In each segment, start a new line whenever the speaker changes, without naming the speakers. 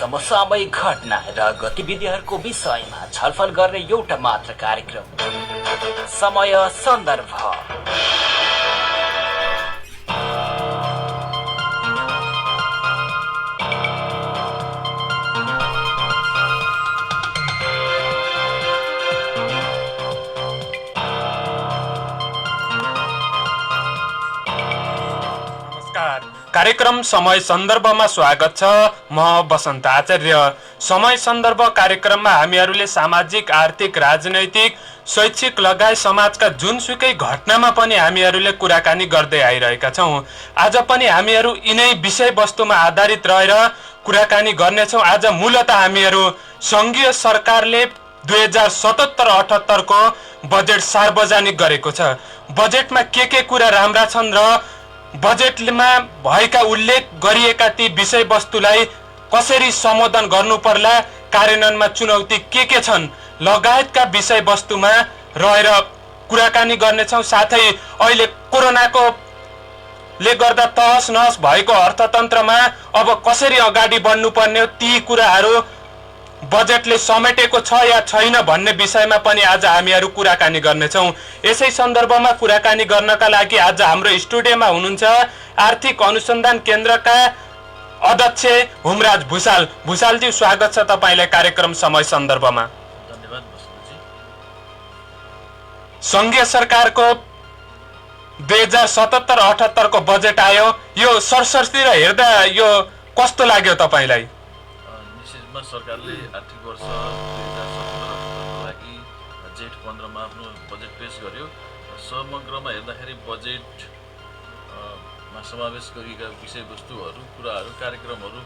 समसामयिक घटना र गतिविधिहरूको विषयमा छलफल गर्ने एउटा मात्र कार्यक्रम समय सन्दर्भ।
कार्यक्रम समय सन्दर्भमा स्वागत छ। म बसन्त आचार्य। समय सन्दर्भ कार्यक्रममा हामीहरूले सामाजिक, आर्थिक, राजनैतिक, शैक्षिक लगायत समाजका जुनसुकै घटनामा पनि हामीहरूले कुराकानी गर्दै आइरहेका छौँ। आज पनि हामीहरू यिनै विषयवस्तुमा आधारित रहेर कुराकानी गर्नेछौँ। आज मूलतः हामीहरू सङ्घीय सरकारले 2077-78 को बजेट सार्वजनिक गरेको छ। बजेटमा के कुरा राम्रा छन् र बजेटमा भएका उल्लेख गरिएका ती विषयवस्तुलाई कसरी सम्बोधन गर्नु पर्ला, कार्यान्वयनमा चुनौती के छन् लगायतका विषयवस्तुमा रहेर कुराकानी गर्नेछौँ। साथै अहिले कोरोनाको ले गर्दा तहस नहस भएको अर्थतन्त्रमा अब कसरी अगाडि बढ्नुपर्ने ती कुराहरू बजेटले समेटेको छ या छैन भन्ने विषयमा पनि आज हामीहरू कुराकानी गर्नेछौँ। यसै सन्दर्भमा कुराकानी गर्नका लागि आज हाम्रो स्टुडियोमा हुनुहुन्छ आर्थिक अनुसन्धान केन्द्रका अध्यक्ष हुमराज भुसाल। भुसालजी, स्वागत छ तपाईँलाई कार्यक्रम समय सन्दर्भमा।
धन्यवाद बसन्तजी।
सङ्घीय सरकारको 2077-78 को बजेट आयो। यो सरसर्ती हेर्दा यो कस्तो लाग्यो तपाईँलाई?
निश्चितमा सरकारले आर्थिक वर्ष 2077-78 को लागि जेठ 15 मा आफ्नो बजेट पेश गर्यो। समग्रमा हेर्दाखेरि बजेटमा समावेश गरिएका विषयवस्तुहरू, कुराहरू, कार्यक्रमहरू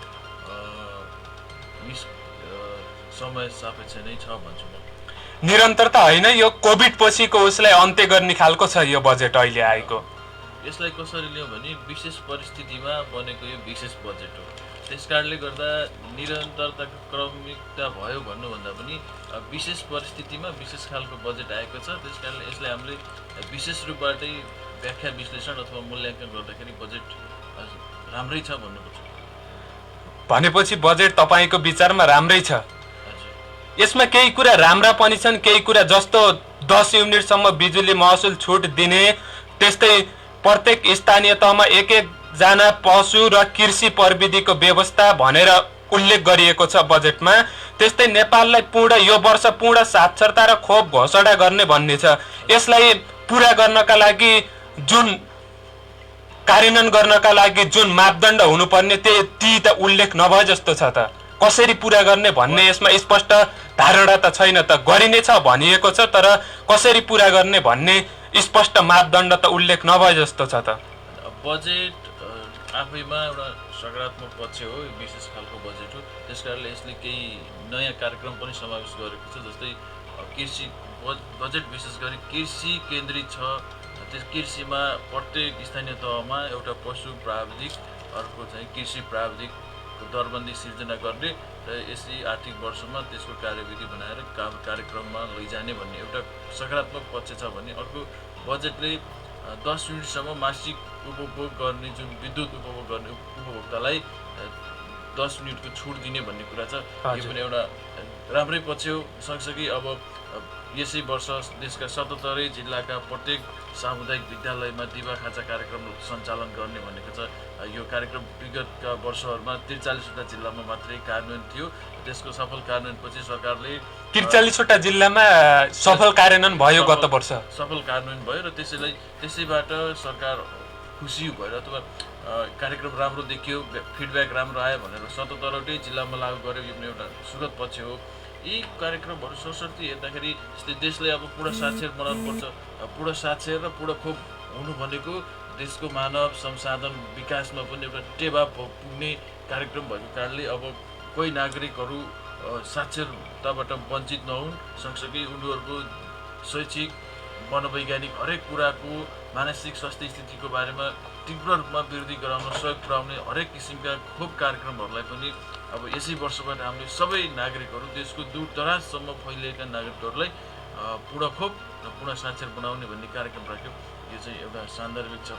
समय सापेक्ष नै छ भन्छु म।
निरन्तरता होइन, यो कोभिड पछिको उसलाई अन्त्य गर्ने खालको छ यो बजेट अहिले आएको।
यसलाई कसरी लियौँ भने विशेष परिस्थितिमा बनेको यो विशेष बजेट हो। त्यसकारणले गर्दा निरन्तरताको क्रमिकता भयो भन्नुभन्दा पनि विशेष परिस्थितिमा विशेष खालको बजेट आएको छ। त्यसकारणले यसलाई हामीले विशेष रूपबाटै व्याख्या, विश्लेषण अथवा मूल्याङ्कन गर्दाखेरि बजेट राम्रै छ भन्नुपर्छ।
भनेपछि बजेट तपाईँको विचारमा राम्रै छ। यसमा केही कुरा राम्रा पनि छन्, केही कुरा जस्तो 10 युनिटसम्म बिजुली महसुल छुट दिने, त्यस्तै प्रत्येक स्थानीय तहमा एक जना पशु र कृषि प्रविधिको व्यवस्था भनेर उल्लेख गरिएको छ बजेटमा। त्यस्तै नेपाललाई यो वर्ष पूर्ण साक्षरता र खोप घोषणा गर्ने भन्ने छ। यसलाई पुरा गर्नका लागि कार्यान्वयन गर्नका लागि जुन मापदण्ड हुनुपर्ने ती त उल्लेख नभए जस्तो छ। त कसरी पुरा गर्ने भन्ने यसमा स्पष्ट धारणा त छैन। त गरिने छ भनिएको छ, तर कसरी पुरा गर्ने भन्ने स्पष्ट मापदण्ड त उल्लेख नभए जस्तो छ। त
बजेट आफैमा एउटा सकारात्मक पक्ष हो, विशेष खालको बजेट हो। त्यसकारणले यसले केही नयाँ कार्यक्रम पनि समावेश गरेको छ। जस्तै कृषि बजेट विशेष गरी कृषि केन्द्रित छ। त्यस कृषिमा प्रत्येक स्थानीय तहमा एउटा पशु प्राविधिक, अर्को चाहिँ कृषि प्राविधिकको दरबन्दी सिर्जना गर्ने र यसै आर्थिक वर्षमा त्यसको कार्यविधि बनाएर कार्यक्रममा लैजाने भन्ने एउटा सकारात्मक पक्ष छ भने, अर्को बजेटले 10 युनिटसम्म मासिक उपभोग गर्ने, जुन विद्युत उपभोग गर्ने उपभोक्तालाई 10 युनिटको छुट दिने भन्ने कुरा छ। यो पनि एउटा राम्रै पक्ष हो। सँगसँगै अब यसै वर्ष देशका 77 जिल्लाका प्रत्येक सामुदायिक विद्यालयमा दिवा खाजा कार्यक्रम सञ्चालन गर्ने भनेको छ। यो कार्यक्रम विगतका वर्षहरूमा 43वटा जिल्लामा मात्रै कार्यान्वयन थियो। त्यसको सफल कार्यान्वयनपछि सरकारले
43वटा जिल्लामा सफल कार्यान्वयन भयो। गत वर्ष
सफल कार्यान्वयन भयो र त्यसैबाट सरकार खुसी भएर अथवा कार्यक्रम राम्रो देखियो, फिडब्याक राम्रो आयो भनेर 77वटै जिल्लामा लागू गर्यो। यो पनि एउटा सुखद पक्ष हो। यी कार्यक्रमहरू सरसर्ती हेर्दाखेरि देशलाई अब पूर्ण साक्षर बनाउनु पर्छ। पूर्ण साक्षर र पूर्ण खोप हुनु भनेको देशको मानव संसाधन विकासमा पनि एउटा टेवा पुग्ने कार्यक्रम भएको कारणले अब कोही नागरिकहरू साक्षरताबाट वञ्चित नहुन्, सँगसँगै उनीहरूको शैक्षिक, मनोवैज्ञानिक हरेक कुराको मानसिक स्वास्थ्य स्थितिको बारेमा तीव्र रूपमा वृद्धि गराउन सहयोग पुर्याउने हरेक किसिमका खोप कार्यक्रमहरूलाई पनि अब यसै वर्षबाट हामीले सबै नागरिकहरू, देशको दूरदराजसम्म फैलिएका नागरिकहरूलाई पूर्ण खोप र पूर्ण साक्षर बनाउने भन्ने कार्यक्रम राख्यो। यो चाहिँ एउटा सान्दर्भिक छ।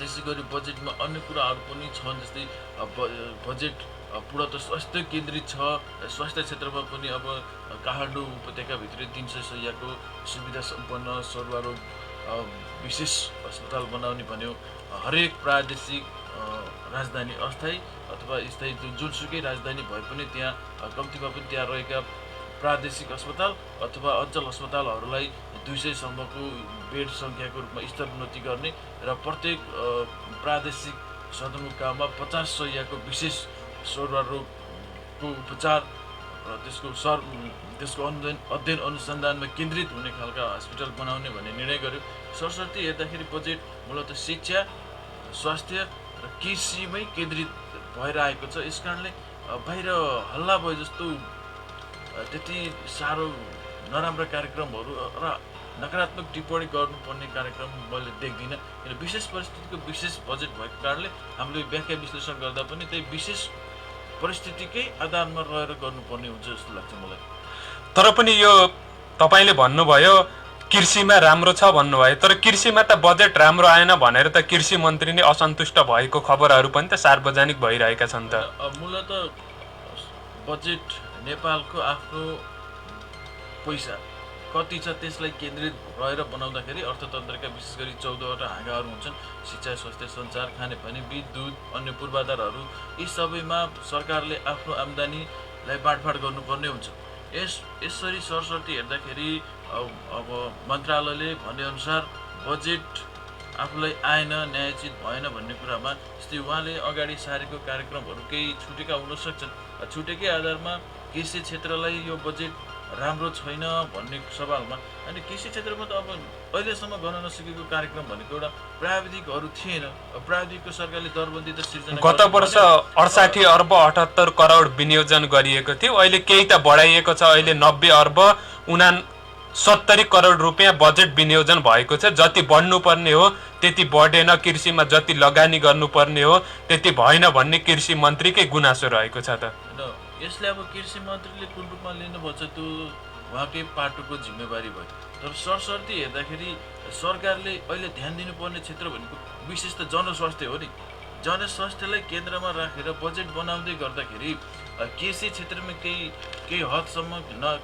त्यसै गरी बजेटमा अन्य कुराहरू पनि छन्। जस्तै बजेट पुरा त स्वास्थ्य केन्द्रित छ। स्वास्थ्य क्षेत्रमा पनि अब काठमाडौँ उपत्यकाभित्रै 300 शय्याको सुविधा सम्पन्न सरुवा रोग विशेष अस्पताल बनाउने भन्यो। हरेक प्रादेशिक राजधानी अस्थायी अथवा स्थायी जुनसुकै राजधानी भए पनि त्यहाँ कम्तीमा पनि त्यहाँ रहेका प्रादेशिक अस्पताल अथवा अञ्चल अस्पतालहरूलाई 200 सम्मको बेड सङ्ख्याको रूपमा स्तरोन्नति गर्ने र प्रत्येक प्रादेशिक सदरमुकाममा 50 शय्याको विशेष सरुवा रोगको उपचार र त्यसको अध्ययन अनुसन्धानमा केन्द्रित हुने खालका हस्पिटल बनाउने भन्ने निर्णय गर्यो। सरस्वती हेर्दाखेरि बजेट मूलत शिक्षा, स्वास्थ्य र कृषिमै केन्द्रित भएर आएको छ। यस कारणले बाहिर हल्ला भए जस्तो त्यति साह्रो नराम्रा कार्यक्रमहरू र नकारात्मक टिप्पणी गर्नुपर्ने कार्यक्रम मैले देख्दिनँ। किन विशेष परिस्थितिको विशेष बजेट भएको कारणले हामीले व्याख्या विश्लेषण गर्दा पनि त्यही विशेष परिस्थितिकै आधारमा रहेर गर्नुपर्ने हुन्छ जस्तो लाग्छ मलाई।
तर पनि यो तपाईँले भन्नुभयो कृषिमा राम्रो छ भन्नुभयो, तर कृषिमा त बजेट राम्रो आएन भनेर त कृषि मन्त्री नै असन्तुष्ट भएको खबरहरू पनि त सार्वजनिक भइरहेका छन् त।
मूलत बजेट नेपालको आफ्नो पैसा कति छ त्यसलाई केन्द्रित रहेर बनाउँदाखेरि अर्थतन्त्रका विशेष गरी 14वटा हाँगाहरू हुन्छन्। शिक्षा, स्वास्थ्य, सञ्चार, खानेपानी, विद्युत, अन्य पूर्वाधारहरू, यी सबैमा सरकारले आफ्नो आम्दानीलाई बाँडफाँड गर्नुपर्ने हुन्छ। यसरी सरस्वती हेर्दाखेरि अब मन्त्रालयले भनेअनुसार बजेट आफूलाई आएन, न्यायोचित भएन भन्ने कुरामा जस्तै उहाँले अगाडि सारेको कार्यक्रमहरू केही छुटेका हुन सक्छन्। छुटेकै आधारमा कृषि क्षेत्रलाई यो बजेट राम्रो छैन भन्ने सवालमा अनि कृषि क्षेत्रमा त अब अहिलेसम्म गर्न नसकेको कार्यक्रम भनेको एउटा प्राविधिकहरू थिएन। प्राविधिकको सरकारले दरबन्दी त सिर्जना
गत वर्ष 68 अर्ब 78 करोड विनियोजन गरिएको थियो, अहिले केही त बढाइएको छ। अहिले 90 अर्ब 69 करोड रुपियाँ बजेट विनियोजन भएको छ। जति बढ्नुपर्ने हो त्यति बढेन, कृषिमा जति लगानी गर्नुपर्ने हो त्यति भएन भन्ने कृषि मन्त्रीकै गुनासो रहेको छ त।
यसले अब कृषि मन्त्रीले कुन रूपमा लिनुपर्छ त्यो उहाँकै पाटोको जिम्मेवारी भयो। तर सरस्वती हेर्दाखेरि सरकारले अहिले ध्यान दिनुपर्ने क्षेत्र भनेको विशेष त जनस्वास्थ्य हो नि। जनस्वास्थ्यलाई केन्द्रमा राखेर बजेट बनाउँदै गर्दाखेरि कृषि क्षेत्रमा केही हदसम्म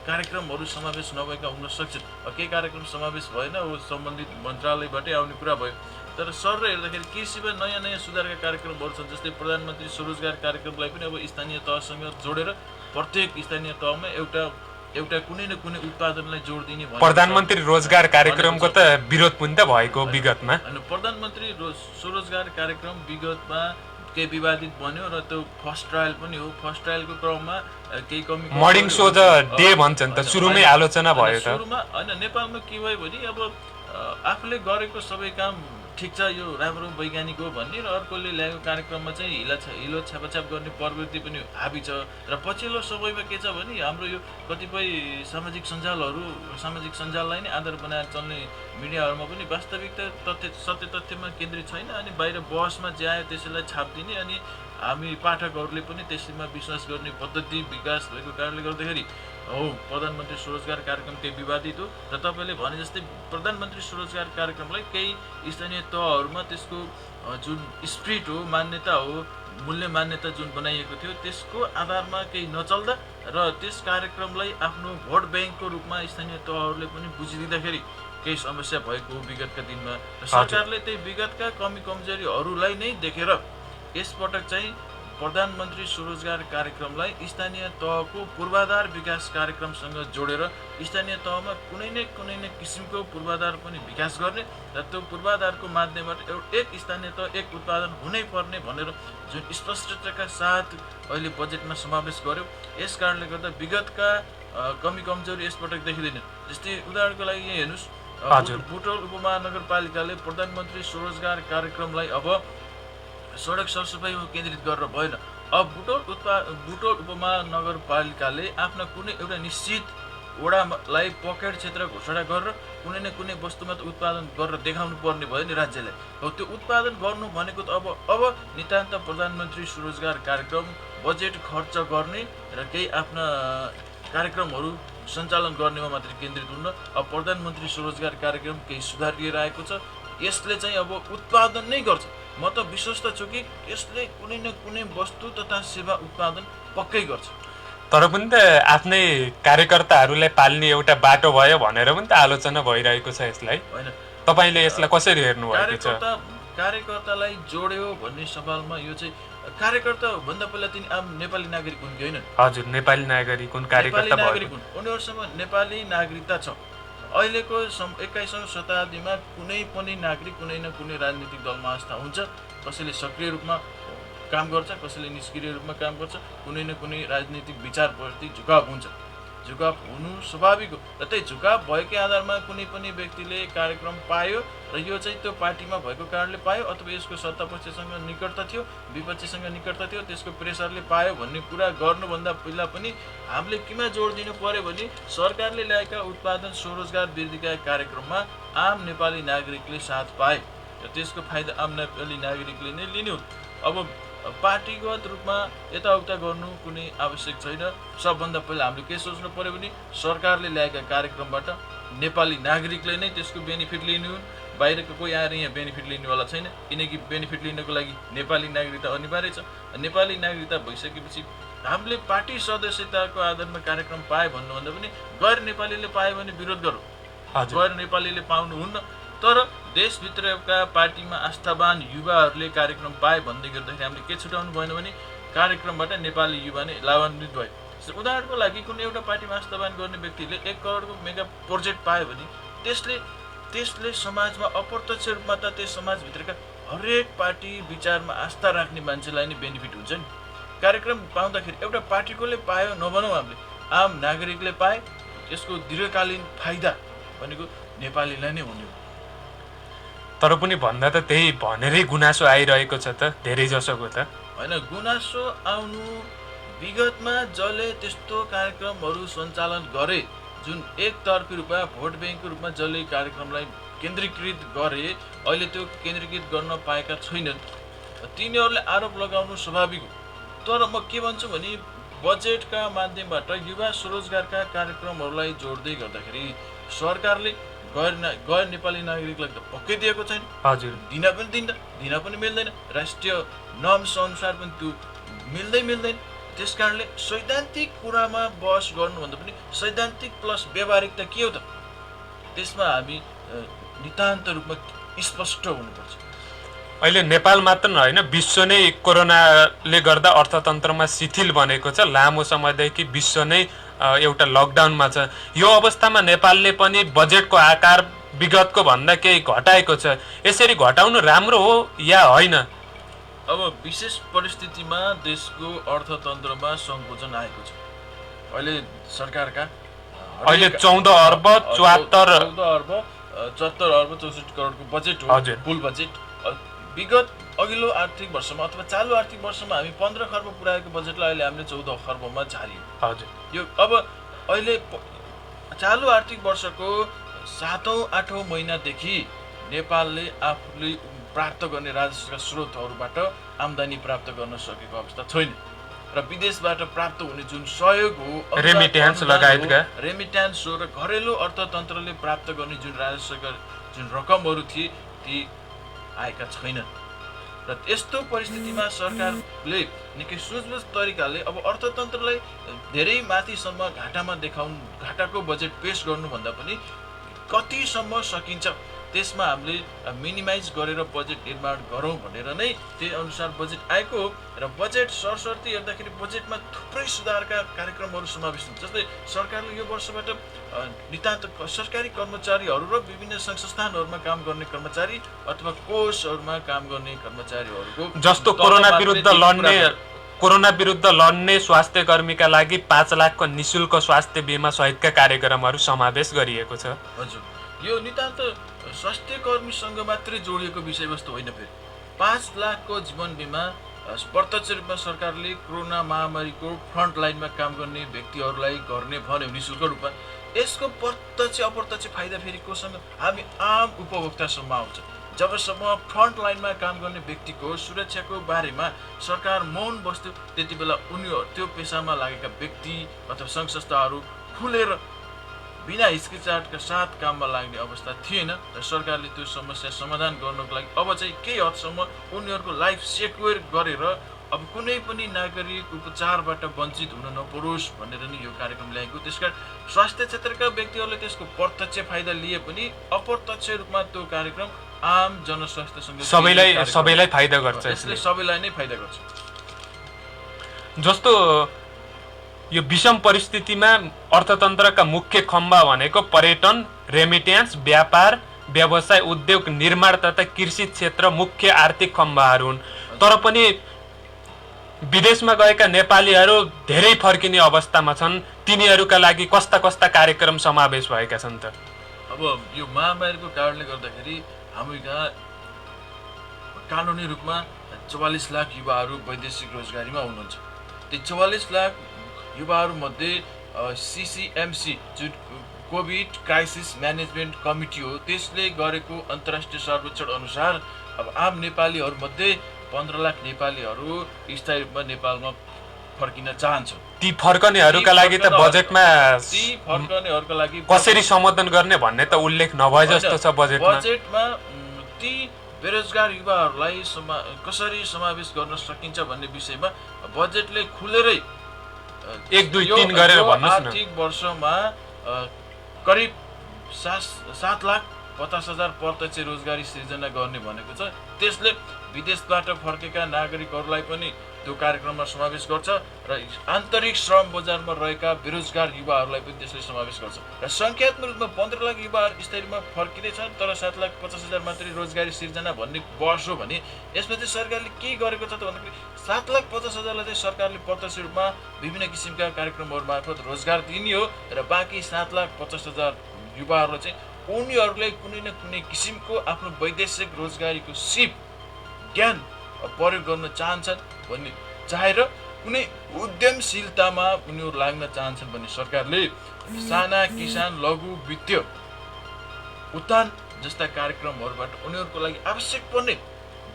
कार्यक्रमहरू समावेश नभएका हुन सक्छन्। केही कार्यक्रम समावेश भएन, ऊ सम्बन्धित मन्त्रालयबाटै आउने कुरा भयो। तर सर हेर्दाखेरि कृषिमा नयाँ नयाँ सुधारका कार्यक्रमहरू छन्। जस्तै प्रधानमन्त्री स्वरोजगार कार्यक्रमलाई पनि अब स्थानीय तहसँग जोडेर प्रत्येक स्थानीय तहमा एउटा कुनै न कुनै उत्पादनलाई जोड दिने
प्रधानमन्त्री रोजगार कार्यक्रमको त विरोध पनि त भएको विगतमा।
अनि प्रधानमन्त्री स्वरोजगार कार्यक्रम विगतमा केही विवादित बन्यो र त्यो फर्स्ट ट्रायल पनि हो। फर्स्ट ट्रायलको क्रममा केही कमी
मर्निङ सो द डे भन्छन् त, सुरुमै आलोचना भयो त।
सुरुमा होइन, नेपालमा के भयो भने अब आफूले गरेको सबै काम ठिक छ, यो राम्रो वैज्ञानिक हो भन्ने र अर्कोले ल्याएको कार्यक्रममा चाहिँ हिलो छापाछाप गर्ने प्रवृत्ति पनि हाबी छ। र पछिल्लो समयमा के छ भने हाम्रो यो कतिपय सामाजिक सञ्जाललाई नै आधार बनाएर चल्ने मिडियाहरूमा पनि वास्तविकता सत्य तथ्यमा केन्द्रित छैन। अनि बाहिर बहसमा जे आयो त्यसैलाई छापिदिने अनि हामी पाठकहरूले पनि त्यसैमा विश्वास गर्ने पद्धति विकास भएको कारणले गर्दाखेरि हो प्रधानमन्त्री स्वरोजगार कार्यक्रम केही विवादित हो। र तपाईँले भने जस्तै प्रधानमन्त्री स्वरोजगार कार्यक्रमलाई केही स्थानीय तहहरूमा त्यसको जुन स्पिरिट हो, मान्यता हो, मूल्य मान्यता जुन बनाइएको थियो त्यसको आधारमा केही नचल्दा र त्यस कार्यक्रमलाई आफ्नो भोट ब्याङ्कको रूपमा स्थानीय तहहरूले पनि बुझिदिँदाखेरि केही समस्या भएको विगतका दिनमा। सरकारले त्यही विगतका कमी कमजोरीहरूलाई नै देखेर यसपटक चाहिँ प्रधानमन्त्री स्वरोजगार कार्यक्रमलाई स्थानीय तहको पूर्वाधार विकास कार्यक्रमसँग जोडेर स्थानीय तहमा कुनै न किसिमको पूर्वाधार पनि विकास गर्ने र त्यो पूर्वाधारको माध्यमबाट एक स्थानीय तह एक उत्पादन हुनै पर्ने भनेर जुन स्पष्टताका साथ अहिले बजेटमा समावेश गर्यो। यस कारणले गर्दा विगतका कमी कमजोरी यसपटक देखिँदैन। जस्तै उदाहरणको लागि यहाँ हेर्नुहोस्, बुटोल उपमहानगरपालिकाले प्रधानमन्त्री स्वरोजगार कार्यक्रमलाई अब सडक सरसफाइमा केन्द्रित गरेर भएन। अब बुटोल उपमहानगरपालिकाले आफ्ना कुनै एउटा निश्चित वडालाई पकेट क्षेत्र घोषणा गरेर कुनै न कुनै वस्तुमा उत्पादन गरेर देखाउनु पर्ने भयो नि राज्यलाई। हो त्यो उत्पादन गर्नु भनेको त अब नितान्त प्रधानमन्त्री स्वरोजगार कार्यक्रम बजेट खर्च गर्ने र केही आफ्ना कार्यक्रमहरू सञ्चालन गर्नेमा मात्रै केन्द्रित हुन्न। अब प्रधानमन्त्री स्वरोजगार कार्यक्रम केही सुधार लिएर आएको छ। यसले चाहिँ अब उत्पादन नै गर्छ। म त विश्वस्त छु कि यसले कुनै न कुनै वस्तु तथा सेवा उत्पादन पक्कै गर्छ।
तर पनि त आफ्नै कार्यकर्ताहरूलाई पाल्ने एउटा बाटो भयो भनेर पनि त आलोचना भइरहेको छ यसलाई।
होइन,
तपाईँले यसलाई कसरी हेर्नु भएको छ?
कार्यकर्तालाई जोड्यो भन्ने सवालमा यो चाहिँ कार्यकर्ता भन्दा पहिला तिनी आम नेपाली नागरिक हुन् कि होइनन्?
हजुर, नेपाली नागरिक हुन्,
नेपाली
कार्यकर्ता
नागरिक
भयो।
हुन्, उनीहरूसँग नेपाली नागरिकता छ। अहिलेको 21औं शताब्दीमा कुनै पनि नागरिक कुनै न कुनै राजनीतिक दलमा आस्था हुन्छ। कसैले सक्रिय रूपमा काम गर्छ, कसैले निष्क्रिय रूपमा काम गर्छ, कुनै न कुनै राजनीतिक विचारप्रति झुकाव हुन्छ। झुकाव हुनु स्वाभाविक हो र त्यही झुकाव भएकै आधारमा कुनै पनि व्यक्तिले कार्यक्रम पायो र यो चाहिँ त्यो पार्टीमा भएको कारणले पायो अथवा यसको सत्तापक्षसँग निकटता थियो, विपक्षीसँग निकटता थियो, त्यसको प्रेसरले पायो भन्ने कुरा गर्नुभन्दा पहिला पनि हामीले केमा जोड दिनु पर्यो भने सरकारले ल्याएका उत्पादन स्वरोजगार वृद्धिका कार्यक्रममा आम नेपाली नागरिकले साथ पाए र त्यसको फाइदा आम नेपाली नागरिकले नै लिने हो। अब पार्टीगत रूपमा यताउता गर्नु कुनै आवश्यक छैन। सबभन्दा पहिला हामीले के सोच्नु पर्यो भने सरकारले ल्याएका कार्यक्रमबाट नेपाली नागरिकले नै त्यसको बेनिफिट लिनु हुन्। बाहिरको कोही आएर यहाँ बेनिफिट लिनेवाला छैन, किनकि बेनिफिट लिनको लागि नेपाली नागरिकता अनिवार्य छ। नेपाली नागरिकता भइसकेपछि हामीले पार्टी सदस्यताको आधारमा कार्यक्रम पाए भन्नुभन्दा पनि गैर नेपालीले पायो भने विरोध गरौँ, गैर नेपालीले पाउनुहुन्न। तर देशभित्रका पार्टीमा आस्थावान युवाहरूले कार्यक्रम पाए भन्दै गर्दाखेरि हामीले के छुटाउनु भएन भने कार्यक्रमबाट नेपाली युवा नै लाभान्वित भए। उदाहरणको लागि कुनै एउटा पार्टीमा आस्थावान गर्ने व्यक्तिले 1 करोडको मेगा प्रोजेक्ट पायो भने त्यसले समाजमा अप्रत्यक्ष रूपमा त त्यस समाजभित्रका हरेक पार्टी विचारमा आस्था राख्ने मान्छेलाई नै बेनिफिट हुन्छ नि। कार्यक्रम पाउँदाखेरि एउटा पार्टीकोले पायो नभनौँ, हामीले आम नागरिकले पाए, यसको दीर्घकालीन फाइदा भनेको नेपालीलाई नै हुने हो।
तर पनि भन्दा त त्यही भनेरै गुनासो आइरहेको छ त धेरै जसोको त।
होइन, गुनासो आउनु विगतमा जसले त्यस्तो कार्यक्रमहरू सञ्चालन गरे, जुन एकतर्फी रूपमा भोट ब्याङ्कको रूपमा जसले कार्यक्रमलाई केन्द्रीकृत गरे, अहिले त्यो केन्द्रीकृत गर्न पाएका छैनन्। तिनीहरूले आरोप लगाउनु स्वाभाविक हो। तर म के भन्छु भने बजेटका माध्यमबाट युवा स्वरोजगारका कार्यक्रमहरूलाई जोड्दै गर्दाखेरि सरकारले गैर नेपाली नागरिकलाई त पक्कै दिएको छैन।
हजुर,
दिन पनि मिल्दैन। राष्ट्रिय नर्म्स अनुसार पनि त्यो मिल्दैन। त्यस कारणले सैद्धान्तिक कुरामा बहस गर्नुभन्दा पनि सैद्धान्तिक प्लस व्यावहारिकता के हो त, त्यसमा हामी नितान्त रूपमा स्पष्ट हुनुपर्छ।
अहिले नेपाल मात्र होइन, विश्व नै कोरोनाले गर्दा अर्थतन्त्रमा शिथिल बनेको छ। लामो समयदेखि विश्व नै एउटा लकडाउनमा छ। यो अवस्थामा नेपालले पनि बजेटको आकार विगतको भन्दा केही घटाएको छ। यसरी घटाउनु राम्रो हो या होइन?
अब विशेष परिस्थितिमा देशको अर्थतन्त्रमा सङ्कोचन आएको छ। अहिले सरकारका
14 अर्ब 74
64 करोडको बजेट हो, फुल बजेट। विगत अघिल्लो आर्थिक वर्षमा अथवा चालु आर्थिक वर्षमा हामी 15 खर्ब पुर्याएको बजेटलाई अहिले हामीले 14 खर्बमा झारियो।
हजुर,
यो अब अहिले चालु आर्थिक वर्षको 7औं 8औं महिनादेखि नेपालले आफूले प्राप्त गर्ने राजस्वका स्रोतहरूबाट आम्दानी प्राप्त गर्न सकेको अवस्था छैन र विदेशबाट प्राप्त हुने जुन सहयोग हो,
रेमिट्यान्स लगायतका
रेमिट्यान्स हो र घरेलु अर्थतन्त्रले प्राप्त गर्ने जुन राजस्वका जुन रकमहरू थिए ती आएका छैनन्। र यस्तो परिस्थितिमा सरकारले निकै सुझबुझ तरिकाले अब अर्थतन्त्रलाई धेरै माथिसम्म घाटाको बजेट पेश गर्नुभन्दा पनि कतिसम्म सकिन्छ त्यसमा हामीले मिनिमाइज गरेर बजेट निर्माण गरौँ भनेर नै त्यही अनुसार बजेट आएको हो। र बजेट सरसर्ती हेर्दाखेरि बजेटमा थुप्रै सुधारका कार्यक्रमहरू समावेश हुन्छ। जस्तै सरकारले यो वर्षबाट नितान्त सरकारी कर्मचारीहरू र विभिन्न सङ्घ संस्थानहरूमा काम गर्ने कर्मचारी अथवा कोषहरूमा काम गर्ने कर्मचारीहरूको
जस्तो कोरोना विरुद्ध लड्ने स्वास्थ्य कर्मीका लागि 5 लाखको निशुल्क स्वास्थ्य बिमा सहितका कार्यक्रमहरू समावेश गरिएको छ।
हजुर, यो नितान्त स्वास्थ्य कर्मीसँग मात्रै जोडिएको विषयवस्तु होइन। फेरि 5 लाखको जीवन बिमा प्रत्यक्ष रूपमा सरकारले कोरोना महामारीको फ्रन्ट लाइनमा काम गर्ने व्यक्तिहरूलाई गर्ने भन्यो निशुल्क रूपमा। यसको प्रत्यक्ष अप्रत्यक्ष फाइदा फेरि कोसँग? हामी आम उपभोक्तासम्म आउँछ। जबसम्म फ्रन्ट लाइनमा काम गर्ने व्यक्तिको सुरक्षाको बारेमा सरकार मौन बस्थ्यो, त्यति बेला उनीहरू त्यो पेसामा लागेका व्यक्ति अथवा सङ्घ संस्थाहरू खुलेर बिना हिचकिचाहटका साथ काममा लाग्ने अवस्था थिएन र सरकारले त्यो समस्या समाधान गर्नको लागि अब चाहिँ केही हदसम्म उनीहरूको लाइफ सेक्योर गरेर अब कुनै पनि नागरिक उपचारबाट वञ्चित हुन नपरोस् भनेर नै यो कार्यक्रम ल्याएको। त्यसकारण स्वास्थ्य क्षेत्रका व्यक्तिहरूले त्यसको प्रत्यक्ष फाइदा लिए पनि अप्रत्यक्ष रूपमा त्यो कार्यक्रम आम जनस्वास्थ्यसँग
सबैलाई फाइदा गर्छ।
यसले सबैलाई नै फाइदा गर्छ।
जस्तो यो विषम परिस्थितिमा अर्थतन्त्रका मुख्य खम्बा भनेको पर्यटन, रेमिट्यान्स, व्यापार, व्यवसाय, उद्योग, निर्माण तथा कृषि क्षेत्र मुख्य आर्थिक खम्बाहरू हुन्। तर पनि विदेशमा गएका नेपालीहरू धेरै फर्किने अवस्थामा छन्। तिनीहरूका लागि कस्ता कस्ता कार्यक्रम समावेश भएका छन् त?
अब यो महामारीको कारणले गर्दाखेरि हामी कहाँ कानुनी रूपमा 44 लाख युवाहरू वैदेशिक रोजगारीमा हुनुहुन्छ। ती 44 लाख युवाहरूमध्ये CCMC जुन कोभिड क्राइसिस म्यानेजमेन्ट कमिटी हो, त्यसले गरेको अन्तर्राष्ट्रिय सर्वेक्षण अनुसार अब आम नेपालीहरूमध्ये 15 लाख नेपालीहरू स्थायी रूपमा नेपालमा फर्किन चाहन्छन्।
ती फर्कनेहरूका लागि त बजेटमा कसरी सम्बोधन गर्ने भन्ने त उल्लेख नभए जस्तो छ
बजेटमा ती बेरोजगार युवाहरूलाई कसरी समावेश गर्न सकिन्छ भन्ने विषयमा बजेटले खुलेरै
1 2 3 गरेर भन्नुस् न।
आर्थिक वर्षमा करिब 7,50,000 प्रत्यक्ष रोजगारी सृजना गर्ने भनेको छ। त्यसले विदेशबाट फर्केका नागरिकहरूलाई पनि त्यो कार्यक्रममा समावेश गर्छ र आन्तरिक श्रम बजारमा रहेका बेरोजगार युवाहरूलाई पनि त्यसले समावेश गर्छ। र सङ्ख्यात्मक रूपमा 15 लाख युवाहरू स्थायी रूपमा फर्किँदैछन् तर 7,50,000 मात्रै रोजगारी सिर्जना भन्ने बहस हो भने यसमा चाहिँ सरकारले के गरेको छ त भन्दाखेरि 7,50,000लाई चाहिँ सरकारले प्रत्यक्ष रूपमा विभिन्न किसिमका कार्यक्रमहरू मार्फत रोजगार दिने हो र बाँकी 7,50,000 युवाहरूलाई चाहिँ उनीहरूले कुनै न कुनै किसिमको आफ्नो वैदेशिक रोजगारीको सिप ज्ञान प्रयोग गर्न चाहन्छन् भन्ने चाहेर कुनै उद्यमशीलतामा उनीहरू लाग्न चाहन्छन् भन्ने सरकारले साना किसान लघु वित्तीय उत्थान जस्ता कार्यक्रमहरूबाट उनीहरूको लागि आवश्यक पर्ने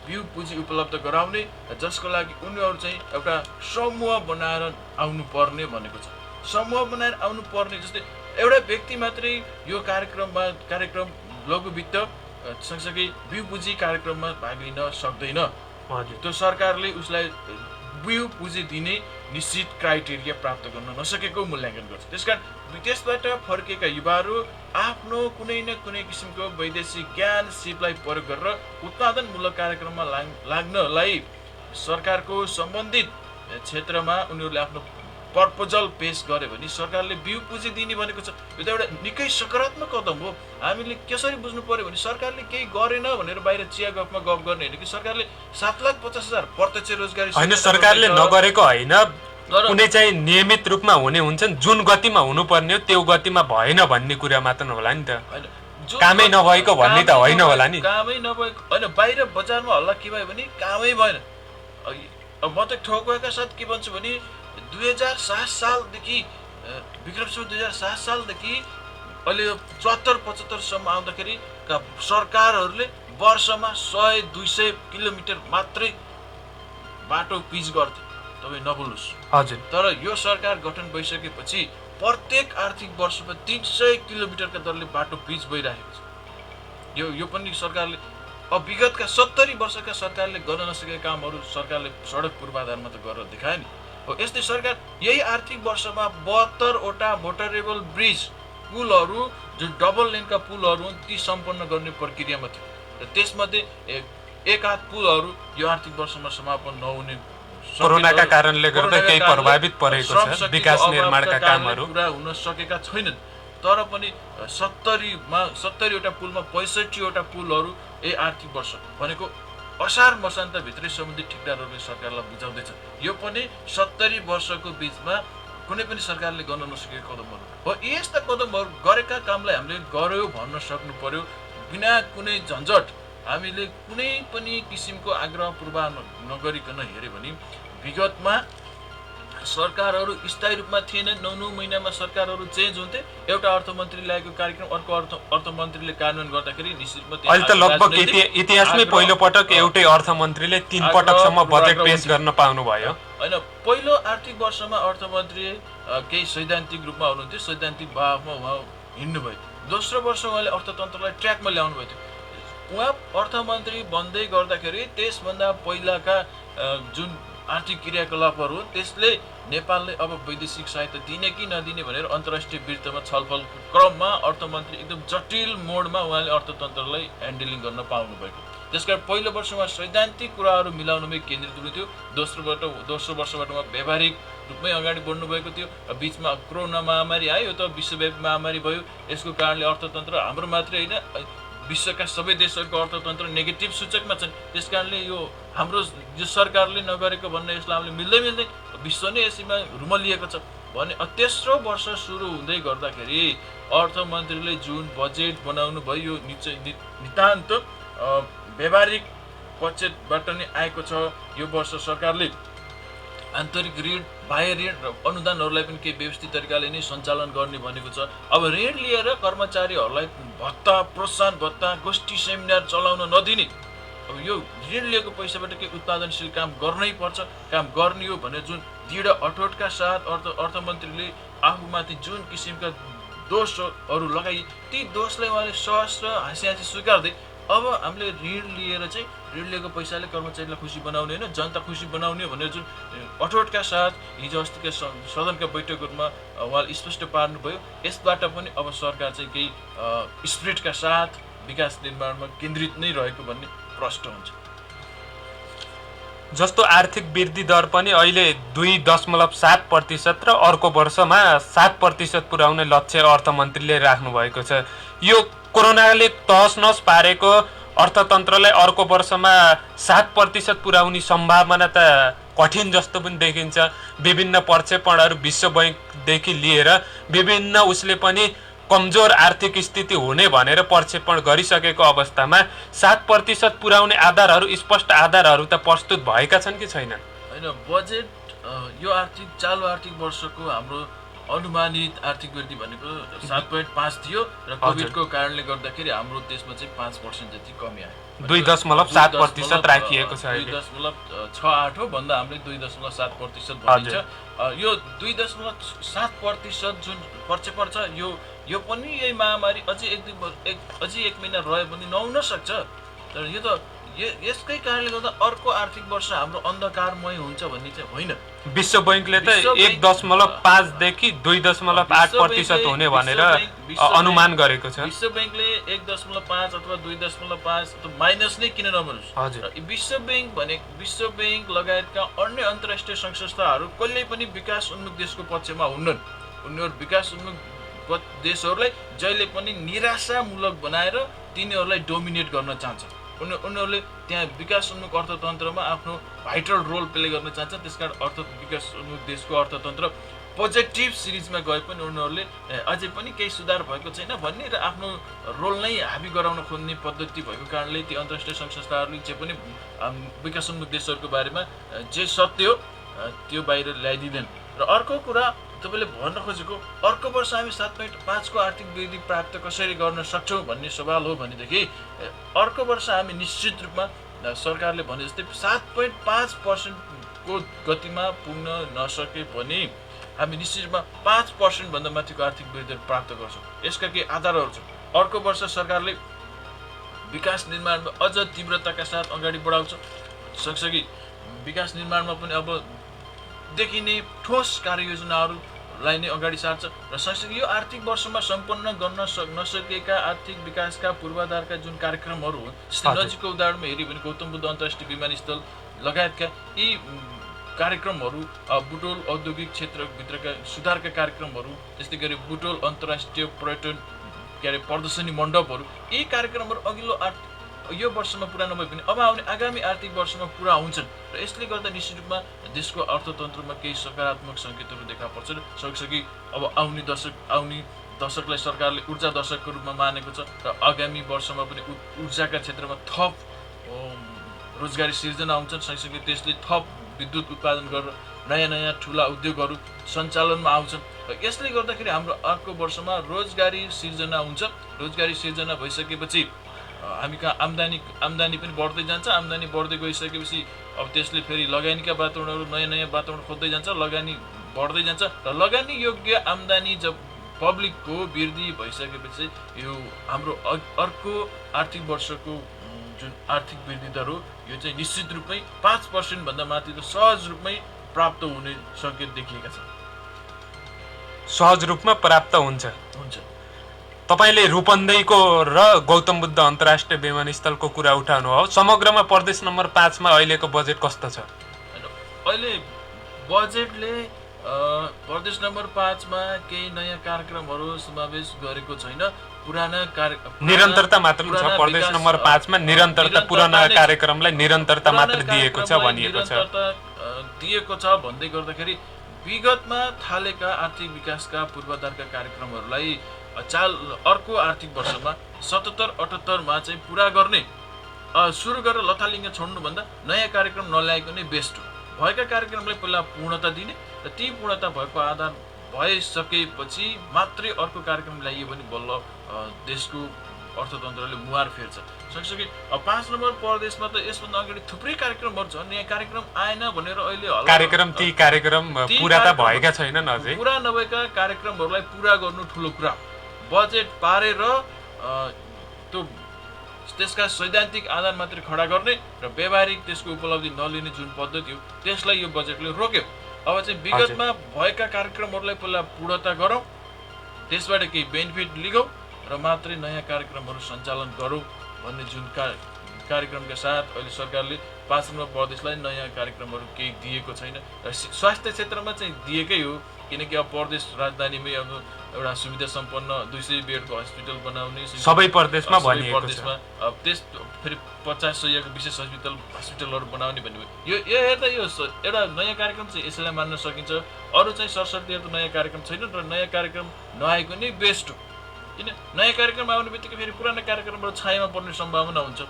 बिउ पुँजी उपलब्ध गराउने जसको लागि उनीहरू चाहिँ एउटा समूह बनाएर आउनु पर्ने भनेको छ। समूह बनाएर आउनु पर्ने जस्तै एउटा व्यक्ति मात्रै यो कार्यक्रम लघु वित्त सँगसँगै बिउ पुँजी कार्यक्रममा भाग लिन सक्दैन। त्यो सरकारले उसलाई बिउ पुँजी दिने निश्चित क्राइटेरिया प्राप्त गर्न नसकेको मूल्याङ्कन गर्छ। त्यसकारण विदेशबाट फर्केका युवाहरू आफ्नो कुनै न कुनै किसिमको वैदेशिक ज्ञान सिपलाई प्रयोग गरेर उत्पादनमूलक कार्यक्रममा लाग्नलाई सरकारको सम्बन्धित क्षेत्रमा उनीहरूले आफ्नो प्रपोजल पेश गरे भने सरकारले बिउ पुँजी दिने भनेको छ। यो त एउटा निकै सकारात्मक कदम हो। हामीले कसरी बुझ्नु पर्यो भने सरकारले केही गरेन भनेर बाहिर चिया गफमा गफ गर्ने होइन कि सरकारले 7,50,000 प्रत्यक्ष रोजगारी
होइन, सरकारले नगरेको होइन, कुनै चाहिँ नियमित रूपमा हुने हुन्छन्, जुन गतिमा हुनुपर्ने हो त्यो गतिमा भएन भन्ने कुरा मात्र होला नि त। कामै नभएको भन्ने त होइन होला नि।
कामै नभएको होइन, बाहिर बजारमा हल्ला के भयो भने कामै भएन। म त ठोकुवाका साथ के भन्छु भने 2007 सालदेखि विक्रमसम्म 2007 सालदेखि अहिले 74-75 सम्म आउँदाखेरि सरकारहरूले वर्षमा 100-200 किलोमिटर मात्रै बाटो पिच गर्थे। तपाईँ नभुल्नुहोस्।
हजुर।
तर यो सरकार गठन भइसकेपछि प्रत्येक आर्थिक वर्षमा 300 किलोमिटरका दरले बाटो पिच भइरहेको छ। यो पनि सरकारले अब विगतका 70 वर्षका सरकारले गर्न नसकेका कामहरू सरकारले सडक पूर्वाधारमा त गरेर देखायो नि। यस्तै सरकार यही आर्थिक वर्षमा 72वटा मोटरेबल ब्रिज पुलहरू जुन डबल लेनका पुलहरू हुन् ती सम्पन्न गर्ने प्रक्रियामा थियो र त्यसमध्ये एक आध पुलहरू यो आर्थिक वर्षमा समापन नहुने
कोरोनाका कारणले गर्दा केही प्रभावित परेको छ। विकास निर्माणका कामहरू
पुरा हुन सकेका छैनन्। तर पनि 70वटा पुलमा 65वटा पुलहरू यही आर्थिक वर्ष भनेको असार मसान्तभित्रै सम्बन्धित ठेकेदारहरूले सरकारलाई बुझाउँदैछ। यो पनि 70 वर्षको बिचमा कुनै पनि सरकारले गर्न नसकेको कदमहरू हो। यस्ता कदमहरू गरेका कामलाई हामीले गर्यो भन्न सक्नु पर्यो बिना कुनै झन्झट। हामीले कुनै पनि किसिमको आग्रह पूर्वाह नगरिकन हेऱ्यो भने विगतमा सरकारहरू स्थायी रूपमा थिएनन्। 9 महिनामा सरकारहरू चेन्ज हुन्थे। एउटा अर्थमन्त्री ल्याएको कार्यक्रम अर्को अर्थमन्त्रीले कार्यान्वयन गर्दाखेरि निश्चित रूपमा
अहिले त लगभग इतिहासमै पहिलो पटक एउटै अर्थमन्त्रीले 3 पटकसम्म बजेट पेश गर्न पाउनु भयो।
होइन, पहिलो आर्थिक वर्षमा अर्थमन्त्री केही सैद्धान्तिक रूपमा हुनुहुन्थ्यो। सैद्धान्तिक भावमा उहाँ हिँड्नुभयो। दोस्रो वर्ष उहाँले अर्थतन्त्रलाई ट्र्याकमा ल्याउनु भएको थियो। उहाँ अर्थमन्त्री बन्दै गर्दाखेरि त्यसभन्दा पहिलाका जुन आर्थिक क्रियाकलापहरू हुन् त्यसले नेपालले अब वैदेशिक सहायता दिने कि नदिने भनेर अन्तर्राष्ट्रिय वित्तमा छलफलको क्रममा अर्थमन्त्री एकदम जटिल मोडमा उहाँले अर्थतन्त्रलाई ह्यान्डलिङ गर्न पाउनुभएको। त्यसकारण पहिलो वर्ष उहाँ सैद्धान्तिक कुराहरू मिलाउनुमै केन्द्रित हुनुहुन्थ्यो। दोस्रो वर्षबाट उहाँ व्यावहारिक रूपमै अगाडि बढ्नुभएको थियो। बिचमा कोरोना महामारी आयो, त विश्वव्यापी महामारी भयो। यसको कारणले अर्थतन्त्र हाम्रो मात्रै होइन, विश्वका सबै देशहरूको अर्थतन्त्र नेगेटिभ सूचकमा छन्। त्यसकारणले यो हाम्रो यो सरकारले नगरेको भन्ने यसलाई हामीले मिल्दै विश्व नै यसैमा रुमलिएको छ भने तेस्रो वर्ष सुरु हुँदै गर्दाखेरि अर्थमन्त्रीले जुन बजेट बनाउनु भयो यो नितान्त व्यावहारिक बजेटबाट नै आएको छ। यो वर्ष सरकारले आन्तरिक ऋण, बाह्य ऋण र अनुदानहरूलाई पनि केही व्यवस्थित तरिकाले नै सञ्चालन गर्ने भनेको छ। अब ऋण लिएर कर्मचारीहरूलाई भत्ता, प्रोत्साहन भत्ता, गोष्ठी सेमिनार चलाउन नदिने। अब यो ऋण लिएको पैसाबाट केही उत्पादनशील काम गर्नै पर्छ। काम गर्ने हो भने जुन दृढ अठोटका साथ अर्थमन्त्रीले आफूमाथि जुन किसिमका दोषहरू लगाए ती दोषलाई उहाँले सहज र हाँसी स्वीकार्दै अब हामीले ऋण लिएर चाहिँ ऋण लिएको पैसाले कर्मचारीलाई खुसी बनाउने होइन, जनता खुसी बनाउने हो भनेर जुन अठोटका साथ हिजो अस्तिका सदनका बैठकहरूमा उहाँले स्पष्ट पार्नुभयो। यसबाट पनि अब सरकार चाहिँ केही स्पिरिटका साथ विकास निर्माणमा केन्द्रित नै रहेको भन्ने प्रष्ट हुन्छ।
जस्तो आर्थिक वृद्धि दर पनि अहिले 2.7% र अर्को वर्षमा 7% पुर्याउने लक्ष्य अर्थमन्त्रीले राख्नु भएको छ। यो कोरोनाले तहस-नहस पारेको अर्थतन्त्रलाई अर्को वर्षमा 7% पुर्याउने सम्भावना त कठिन जस्तो पनि देखिन्छ। विभिन्न प्रक्षेपणहरू विश्व बैंकदेखि लिएर विभिन्न उसले पनि कमजोर आर्थिक स्थिति हुने भनेर प्रक्षेपण गरिसकेको अवस्थामा 7% पुर्याउने आधारहरू, स्पष्ट आधारहरू त प्रस्तुत भएका छन् कि छैनन्?
होइन, बजेट यो चालु आर्थिक वर्षको हाम्रो अनुमानित आर्थिक वृद्धि भनेको 7.5 थियो र कोभिडको कारणले गर्दाखेरि हाम्रो देशमा चाहिँ 5% जति कमी आयो।
2.7% राखिएको छ।
2.68 हो भन्दा हामीले 2.7% भनिन्छ। यो 2.7% जुन प्रक्षेपण छ यो पनि यही महामारी अझै एक महिना रह्यो भने नहुन सक्छ। तर यो त यसकै कारणले गर्दा अर्को आर्थिक वर्ष हाम्रो अन्धकारमय हुन्छ भन्ने चाहिँ होइन।
विश्व बैंकले त 1.5 देखि 2.8% हुने भनेर अनुमान गरेको छ।
विश्व बैंकले 1.5 अथवा 2.5 अथवा माइनस नै किन नभनोस्। विश्व बैंक लगायतका अन्य अन्तर्राष्ट्रिय सङ्घ संस्थाहरू कहिल्यै पनि विकास उन्मुख देशको पक्षमा हुन्नन्। उनीहरू विकास उन्मुख देशहरूलाई जहिले पनि निराशामूलक बनाएर तिनीहरूलाई डोमिनेट गर्न चाहन्छ। उनीहरूले त्यहाँ विकास उन्मुख अर्थतन्त्रमा आफ्नो भाइटल रोल प्ले गर्न चाहन्छ। त्यसकारण विकास उन्मुख देशको अर्थतन्त्र पोजिटिभ सिरिजमा गए पनि उनीहरूले अझै पनि केही सुधार भएको छैन भन्ने र आफ्नो रोल नै हाबी गराउन खोज्ने पद्धति भएको कारणले ती अन्तर्राष्ट्रिय सङ्घ संस्थाहरूले जे पनि विकास उन्मुख देशहरूको बारेमा जे सत्य हो त्यो बाहिर ल्याइदिँदैन। र अर्को कुरा तपाईँले भन्न खोजेको अर्को वर्ष हामी 7.5 को आर्थिक वृद्धि प्राप्त कसरी गर्न सक्छौँ भन्ने सवाल हो भनेदेखि अर्को वर्ष हामी निश्चित रूपमा सरकारले भने जस्तै 7.5% को गतिमा पुग्न नसके पनि हामी निश्चित रूपमा 5% भन्दा माथिको आर्थिक वृद्धि प्राप्त गर्छौँ। यसका केही आधारहरू छन्। अर्को वर्ष सरकारले विकास निर्माणमा अझ तीव्रताका साथ अगाडि बढाउँछ। सँगसँगै विकास निर्माणमा पनि अब देखिने ठोस कार्ययोजनाहरूलाई नै अगाडि सार्छ र सँगसँगै यो आर्थिक वर्षमा सम्पन्न गर्न नसकेका आर्थिक विकासका पूर्वाधारका जुन कार्यक्रमहरू हुन्, जस्तै नजिकको उदाहरणमा हेऱ्यो भने गौतम बुद्ध अन्तर्राष्ट्रिय विमानस्थल लगायतका यी कार्यक्रमहरू, बुटोल औद्योगिक क्षेत्रभित्रका सुधारका कार्यक्रमहरू, त्यस्तै गरी बुटोल अन्तर्राष्ट्रिय पर्यटन प्रदर्शनी मण्डपहरू, यी कार्यक्रमहरू अघिल्लो यो वर्षमा पुरा नभए पनि अब आउने आगामी आर्थिक वर्षमा पुरा हुन्छन् र यसले गर्दा निश्चित रूपमा देशको अर्थतन्त्रमा केही सकारात्मक सङ्केतहरू देखा पर्छन्। सँगसँगै अब आउने दशकलाई सरकारले ऊर्जा दशकको रूपमा मानेको छ र आगामी वर्षमा पनि ऊर्जाका क्षेत्रमा थप रोजगारी सिर्जना हुन्छन्। सँगसँगै त्यसले थप विद्युत उत्पादन गरेर नयाँ ठुला उद्योगहरू सञ्चालनमा आउँछन् र यसले गर्दाखेरि हाम्रो अर्को वर्षमा रोजगारी सिर्जना हुन्छ। रोजगारी सिर्जना भइसकेपछि हामी कहाँ आम्दानी पनि बढ्दै जान्छ। आम्दानी बढ्दै गइसकेपछि अब त्यसले फेरि लगानीका वातावरणहरू नयाँ वातावरण खोज्दै जान्छ। लगानी बढ्दै जान्छ र लगानी योग्य आम्दानी जब पब्लिकको वृद्धि भइसकेपछि यो हाम्रो अर्को आर्थिक वर्षको जुन आर्थिक वृद्धि दर हो यो चाहिँ निश्चित रूपमै 5% भन्दा माथि त सहज रूपमै प्राप्त हुने सङ्केत देखिएका छन्।
सहज रूपमा प्राप्त हुन्छ। तपाईले रूपन्देहीको र गौतम बुद्ध अन्तर्राष्ट्रिय विमानस्थलको कुरा उठाउनु हो। समग्रमा प्रदेश नम्बर 5 मा अहिलेको बजेट कस्तो छ?
अहिले बजेटले प्रदेश नम्बर 5 मा केही नयाँ कार्यक्रमहरू समावेश गरेको छैन। पुराना
निरन्तरता मात्र छ। प्रदेश नम्बर 5 मा निरन्तरता पुराना कार्यक्रमलाई निरन्तरता मात्र दिएको छ भनिएको छ।
दिएको छ भन्दै गर्दाखेरि विगतमा थालेका आर्थिक विकासका पूर्वाधारका कार्यक्रमहरूलाई अर्को आर्थिक वर्षमा 77-78 मा चाहिँ पुरा गर्ने सुरु गरेर लथालिङ्ग छोड्नुभन्दा नयाँ कार्यक्रम नल्याएको नै बेस्ट हो। भएका कार्यक्रमलाई पहिला पूर्णता दिने र ती पूर्णता भएको आधार भइसकेपछि मात्रै अर्को कार्यक्रम ल्याइयो भने बल्ल देशको अर्थतन्त्रले मुहार फेर्छ। सँगसँगै 5 नम्बर प्रदेशमा त यसभन्दा अगाडि थुप्रै कार्यक्रमहरू छन्। यहाँ कार्यक्रम आएन भनेर अहिले
ती कार्यक्रम पुरा त भएका छैनन् अझै।
पुरा नभएका कार्यक्रमहरूलाई पुरा गर्नु ठुलो कुरा। बजेट पारेर त्यो त्यसका सैद्धान्तिक आधार मात्रै खडा गर्ने र व्यावहारिक त्यसको उपलब्धि नलिने जुन पद्धति हो त्यसलाई यो बजेटले रोक्यो। अब चाहिँ विगतमा भएका कार्यक्रमहरूलाई पहिला पूर्णता गरौँ, त्यसबाट केही बेनिफिट लिगौँ र मात्रै नयाँ कार्यक्रमहरू सञ्चालन गरौँ भन्ने जुन कार्यक्रमका साथ अहिले सरकारले 5 नम्बर प्रदेशलाई नयाँ कार्यक्रमहरू केही दिएको छैन। र स्वास्थ्य क्षेत्रमा चाहिँ दिएकै हो, किनकि अब प्रदेश राजधानीमै अब एउटा सुविधा सम्पन्न 200 बेडको हस्पिटल बनाउने
सबै प्रदेशमा भनिएको छ।
अब त्यस फेरि 50-100 विशेष हस्पिटलहरू बनाउने भन्ने यो हेर्दा यो एउटा नयाँ कार्यक्रम चाहिँ यसैलाई मान्न सकिन्छ। अरू चाहिँ सरसर्ती त नयाँ कार्यक्रम छैन र नयाँ कार्यक्रम नआएको नै बेस्ट हो। किन नयाँ कार्यक्रम आउने बित्तिकै फेरि पुराना कार्यक्रमबाट छायामा पर्ने सम्भावना हुन्छ।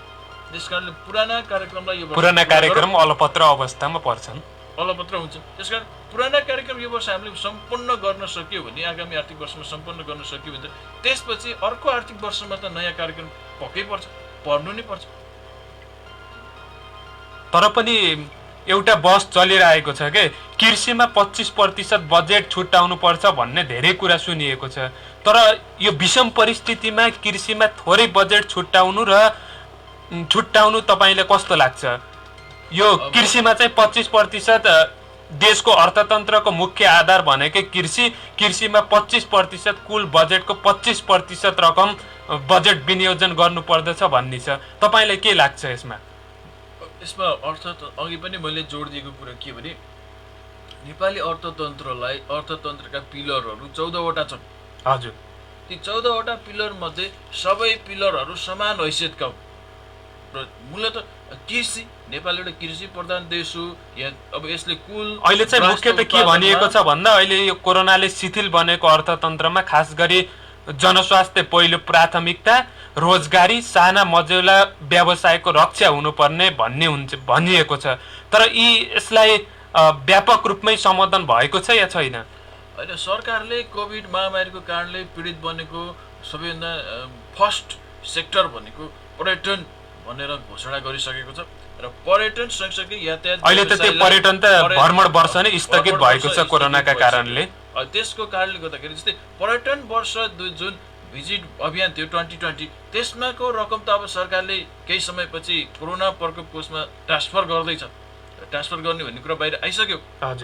त्यसकारणले पुराना कार्यक्रम
अलपत्र अवस्थामा पर्छन्,
अलपत्र हुन्छ। त्यसकारण पुराना कार्यक्रम यो वर्ष हामीले सम्पन्न गर्न सक्यो भने आगामी आर्थिक वर्षमा सम्पन्न गर्न सक्यो भने त्यसपछि अर्को आर्थिक वर्षमा त नयाँ कार्यक्रम पक्कै पर्नु नै पर्छ।
तर पनि एउटा बस चलिरहेको छ के कृषिमा 25% बजेट छुट्याउनु पर्छ भन्ने धेरै कुरा सुनिएको छ। तर यो विषम परिस्थितिमा कृषिमा थोरै बजेट छुट्याउनु तपाईलाई कस्तो लाग्छ? यो कृषिमा चाहिँ 25% देशको अर्थतन्त्रको मुख्य आधार भनेकै कृषिमा 25% कुल बजेटको 25% रकम बजेट विनियोजन गर्नु पर्दछ भन्ने छ। तपाईलाई के लाग्छ यसमा?
अघि पनि मैले जोड दिएको कुरा के भने नेपाली अर्थतन्त्रका पिलरहरू 14 वटा छन्।
हजुर,
ती 14 वटा पिलर मध्ये सबै पिलरहरू समान हैसियतका हुन् र मूलत कृषि नेपाल एउटा कृषि प्रधान देश हो। अब यसले कुल
अहिले चाहिँ मुख्य त के भनिएको छ भन्दा अहिले यो कोरोनाले शिथिल बनेको अर्थतन्त्रमा खास गरी जनस्वास्थ्य पहिलो प्राथमिकता, रोजगारी, साना मझौला व्यवसायको रक्षा हुनुपर्ने भनिएको छ। तर यसलाई व्यापक रूपमै सम्बोधन भएको छ या छैन?
होइन, सरकारले कोभिड महामारीको कारणले पीडित बनेको सबैभन्दा फर्स्ट सेक्टर भनेको पर्यटन भनेर घोषणा गरिसकेको छ र पर्यटन सँगसँगै यातायात
अहिले त त्यो पर्यटन त भ्रमण वर्ष नै स्थगित भएको छ कोरोनाका कारणले।
त्यसको कारणले गर्दाखेरि जस्तै पर्यटन वर्ष जुन भिजिट अभियान थियो 2020 त्यसमाको रकम त अब सरकारले केही समयपछि कोरोना प्रकोप कोषमा ट्रान्सफर गर्दैछ। ट्रान्सफर गर्ने भन्ने कुरा बाहिर आइसक्यो।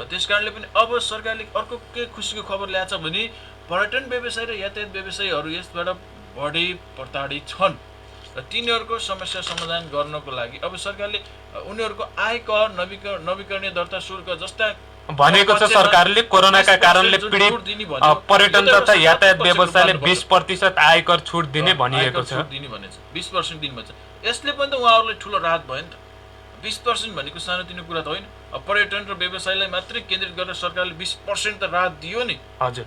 त्यसकारणले पनि अब सरकारले अर्को के खुसीको खबर ल्याएछ भने पर्यटन व्यवसाय र यातायात व्यवसायीहरू यसबाट बढी प्रताडित छन् र तिनीहरूको समस्या समाधान गर्नको लागि अब सरकारले उनीहरूको आय कर नवीकरणीय दर्ता शुल्क जस्ता
भनेको छ। सरकारले कोरोनाका कारणले पीडित पर्यटन तथा यातायात व्यवसायले 20% आयकर छुट दिने भनिएको छ।
20% दिने भन्छ। यसले पनि त उहाँहरूलाई ठुलो राहत भयो नि त। 20% भनेको सानोतिनो कुरा त होइन। पर्यटन र व्यवसायलाई मात्रै केन्द्रित गरेर सरकारले 20% त राहत दियो नि।
हजुर,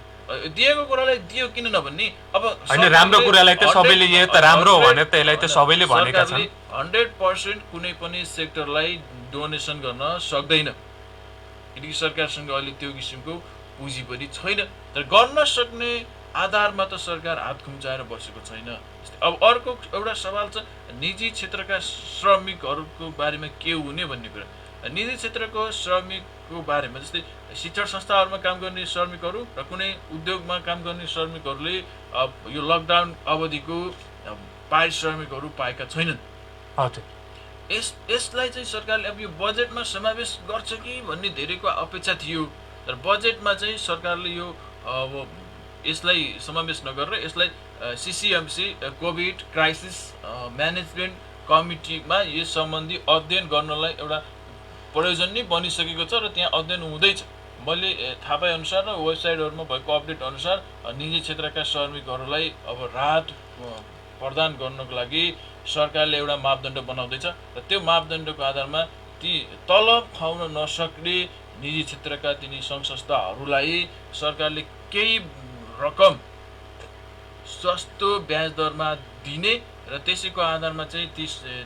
दिएको कुरालाई दियो किन नभन्ने। अब
हैन, राम्रो कुरालाई त सबैले यो त राम्रो हो भने त यसलाई त सबैले भनेका छन्।
100% कुनै पनि सेक्टरलाई डोनेसन गर्न सक्दैन किनकि सरकारसँग अहिले त्यो किसिमको पुँजी पनि छैन। तर गर्न सक्ने आधारमा त सरकार हात खुम्चाएर बसेको छैन। अब अर्को एउटा सवाल छ निजी क्षेत्रका श्रमिकहरूको बारेमा के हुने भन्ने कुरा। निजी क्षेत्रको श्रमिक को बारेमा जस्तै शिक्षण संस्थाहरूमा काम गर्ने श्रमिकहरू र कुनै उद्योगमा काम गर्ने श्रमिकहरूले यो लकडाउन अवधिको पारिश्रमिकहरू पाएका छैनन्।
हजुर,
यसलाई चाहिँ सरकारले अब यो बजेटमा समावेश गर्छ कि भन्ने धेरैको अपेक्षा थियो, तर बजेटमा चाहिँ सरकारले यो अब यसलाई समावेश नगरेर यसलाई सिसिएमसी कोभिड क्राइसिस म्यानेजमेन्ट कमिटीमा यस सम्बन्धी अध्ययन गर्नलाई एउटा प्रयोजन नै बनिसकेको छ र त्यहाँ अध्ययन हुँदैछ। मैले थाहा पाए अनुसार र वेबसाइटहरूमा भएको अपडेट अनुसार निजी क्षेत्रका श्रमिकहरूलाई अब राहत प्रदान गर्नको लागि सरकारले एउटा मापदण्ड बनाउँदैछ र त्यो मापदण्डको आधारमा ती तलब खुवाउन नसक्ने निजी क्षेत्रका तिनी सङ्घ संस्थाहरूलाई सरकारले केही रकम सस्तो ब्याज दरमा दिने र त्यसैको आधारमा चाहिँ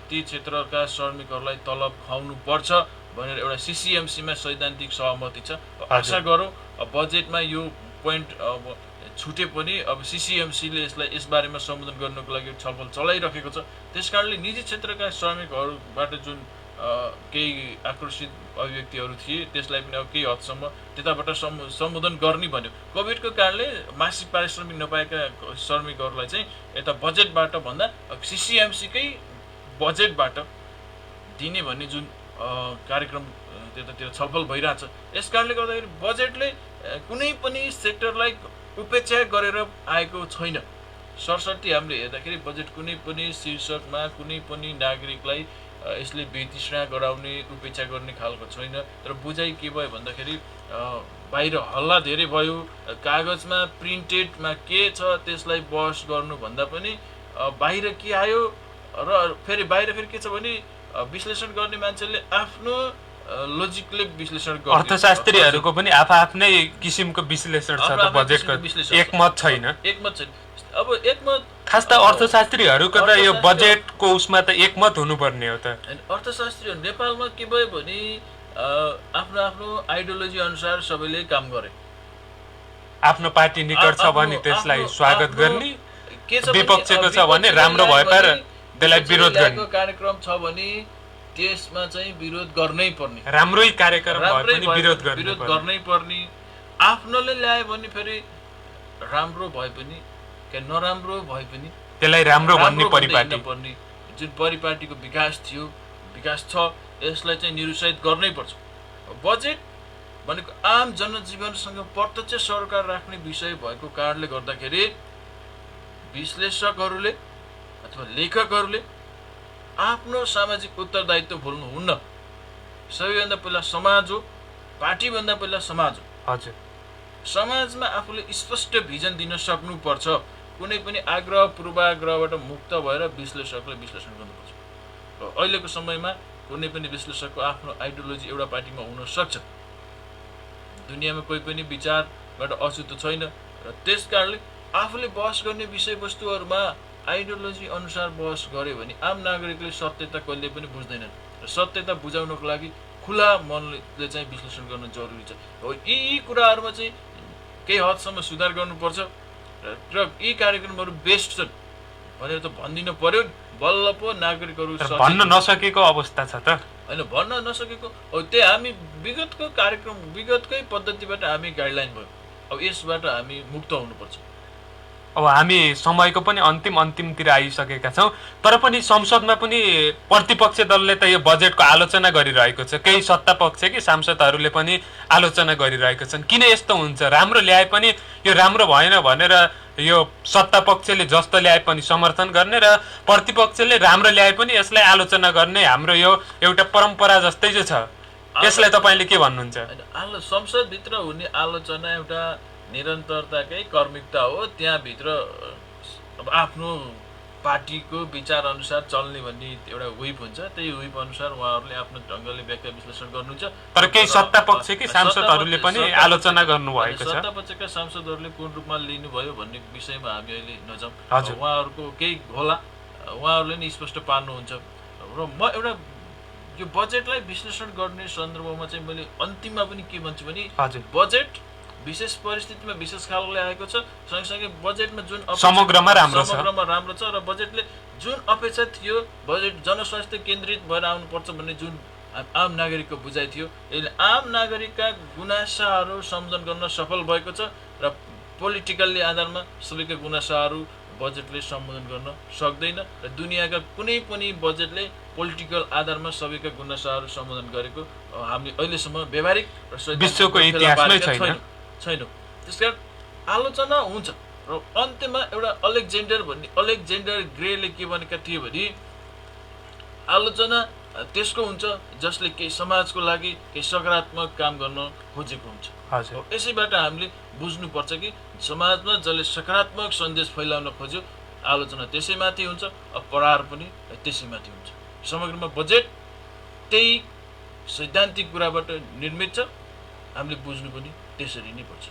ती क्षेत्रका श्रमिकहरूलाई तलब खुवाउनु पर्छ भनेर एउटा सिसिएमसीमा सैद्धान्तिक सहमति छ। आशा गरौँ बजेटमा यो पोइन्ट अब छुटे पनि अब सिसिएमसीले यसबारेमा सम्बोधन गर्नको लागि छलफल चलाइरहेको छ। त्यसकारणले निजी क्षेत्रका श्रमिकहरूबाट जुन केही आकर्षित अभिव्यक्तिहरू थिए त्यसलाई पनि अब केही हदसम्म त्यताबाट सम्बोधन गर्ने भन्यो। कोभिडको कारणले मासिक पारिश्रमिक नपाएका श्रमिकहरूलाई चाहिँ यता बजेटबाट भन्दा सिसिएमसीकै बजेटबाट दिने भन्ने जुन कार्यक्रम त्यतातिर छलफल भइरहेछ। यस कारणले गर्दाखेरि बजेटले कुनै पनि सेक्टरलाई उपेक्षा गरेर आएको छैन। सरसर्ती हामीले हेर्दाखेरि बजेट कुनै पनि शीर्षकमा कुनै पनि नागरिकलाई यसले बेतृष्णा गराउने उपेक्षा गर्ने खालको छैन। तर बुझाइ के भयो भन्दाखेरि बाहिर हल्ला धेरै भयो, कागजमा प्रिन्टेडमा के छ त्यसलाई बहस गर्नुभन्दा पनि बाहिर के आयो र फेरि के छ भने विश्लेषण गर्ने मान्छेले आफ्नो लजिकले विश्लेषण गर्छ।
अर्थशास्त्रीहरूको पनि आफ्नै किसिमको विश्लेषण छ त बजेटको, एकमत छैन।
अब एकमत
खास त अर्थशास्त्रीहरूको त यो बजेटको उसमा त एकमत हुनुपर्ने हो त।
अर्थशास्त्रीहरू नेपालमा के भयो भने आफ्नो आफ्नो आइडियोलोजी अनुसार सबैले काम गरे।
आफ्नो पार्टी निकट छ भने त्यसलाई स्वागत गर्ने, विपक्षको छ भने राम्रो भए पाएर त्यसलाई विरोध गर्ने।
कार्यक्रम छ भने त्यसमा चाहिँ विरोध गर्नै पर्ने,
राम्रै कार्यक्रम भए पनि विरोध
गर्नै पर्ने। आफ्नोले ल्यायो भने फेरि राम्रो भए पनि नराम्रो भए पनि
त्यसलाई राम्रो भन्ने परिपाटी
पर्ने। जुन परिपाटीको विकास थियो, विकास छ, यसलाई चाहिँ निरुत्साहित गर्नै पर्छ। बजेट भनेको आम जनजीवनसँग प्रत्यक्ष सरकार राख्ने विषय भएको कारणले गर्दाखेरि विश्लेषकहरूले अथवा लेखकहरूले आफ्नो सामाजिक उत्तरदायित्व भुल्नुहुन्न। सबैभन्दा पहिला समाज हो, पार्टीभन्दा पहिला समाज हो।
हजुर,
समाजमा आफूले स्पष्ट भिजन दिन सक्नुपर्छ। कुनै पनि आग्रह पूर्वाग्रहबाट मुक्त भएर विश्लेषकले विश्लेषण गर्नुपर्छ। अहिलेको समयमा कुनै पनि विश्लेषकको आफ्नो आइडियोलोजी एउटा पार्टीमा हुन सक्छ। दुनियाँमा कोही पनि विचारबाट अछुत छैन र त्यस कारणले आफूले बहस गर्ने विषयवस्तुहरूमा आइडियोलोजी अनुसार बहस गर्यो भने आम नागरिकले सत्यता कहिले पनि बुझ्दैनन् र सत्यता बुझाउनको लागि खुला मनले चाहिँ विश्लेषण गर्न जरुरी छ। यी कुराहरूमा चाहिँ केही हदसम्म सुधार गर्नुपर्छ र यी कार्यक्रमहरू बेस्ट छन् भनेर त भनिदिनु पर्यो। बल्ल पो नागरिकहरू
भन्न नसकेको अवस्था छ त
होइन, भन्न नसकेको त्यही हामी विगतको कार्यक्रम विगतकै पद्धतिबाट हामी गाइडलाइन भयो। अब यसबाट हामी मुक्त हुनुपर्छ।
अब हामी समयको पनि अन्तिमतिर आइसकेका छौँ, तर पनि संसदमा पनि प्रतिपक्ष दलले त यो बजेटको आलोचना गरिरहेको छ। केही सत्ता पक्ष कि सांसदहरूले पनि आलोचना गरिरहेका छन्। किन यस्तो हुन्छ? राम्रो ल्याए पनि यो राम्रो भएन भनेर यो सत्ता पक्षले जस्तो ल्याए पनि समर्थन गर्ने र प्रतिपक्षले राम्रो ल्याए पनि यसलाई आलोचना गर्ने हाम्रो यो एउटा परम्परा जस्तै चाहिँ छ। यसलाई तपाईँले के भन्नुहुन्छ?
संसदभित्र हुने आलोचना एउटा निरन्तरताकै कर्मिकता हो। त्यहाँभित्र अब आफ्नो पार्टीको विचार अनुसार चल्ने भन्ने एउटा व्हिप हुन्छ। त्यही व्हिप अनुसार उहाँहरूले आफ्नो ढङ्गले व्याख्या विश्लेषण गर्नुहुन्छ।
तर केही सत्ता पक्ष कि सांसदहरूले पनि आलोचना गर्नुभएको छ।
सत्ता पक्षका सांसदहरूले कुन रूपमा लिनुभयो भन्ने विषयमा हामी अहिले नजाउँ। उहाँहरूको केही होला, उहाँहरूले नै स्पष्ट पार्नुहुन्छ। र म एउटा यो बजेटलाई विश्लेषण गर्ने सन्दर्भमा चाहिँ मैले अन्तिममा पनि के भन्छु भने बजेट विशेष परिस्थितिमा विशेष खालको आएको छ। सँगसँगै बजेटमा जुन
समग्रमा राम्रो छ
र बजेटले जुन अपेक्षा थियो बजेट जनस्वास्थ्य केन्द्रित भएर आउनुपर्छ भन्ने जुन आम नागरिकको बुझाइ थियो। यसले आम नागरिकका गुनासाहरू सम्बोधन गर्न सफल भएको छ र पोलिटिकल्ली आधारमा सबैका गुनासाहरू बजेटले सम्बोधन गर्न सक्दैन र दुनियाँका कुनै पनि बजेटले पोलिटिकल आधारमा सबैका गुनासाहरू सम्बोधन गरेको हामीले अहिलेसम्म व्यावहारिक र
विश्वको इतिहासमै
छैन। त्यसकारण आलोचना हुन्छ र अन्त्यमा एउटा अलेक्जेन्डर ग्रेले के भनेका थिए भने आलोचना त्यसको हुन्छ जसले केही समाजको लागि केही सकारात्मक काम गर्न खोजेको हुन्छ। यसैबाट हामीले बुझ्नुपर्छ कि समाजमा जसले सकारात्मक सन्देश फैलाउन खोज्यो आलोचना त्यसैमाथि हुन्छ, प्रहार पनि त्यसैमाथि हुन्छ। समग्रमा बजेट त्यही सैद्धान्तिक कुराबाट निर्मित छ, हामीले बुझ्नु पनि त्यसरी नै पर्छ।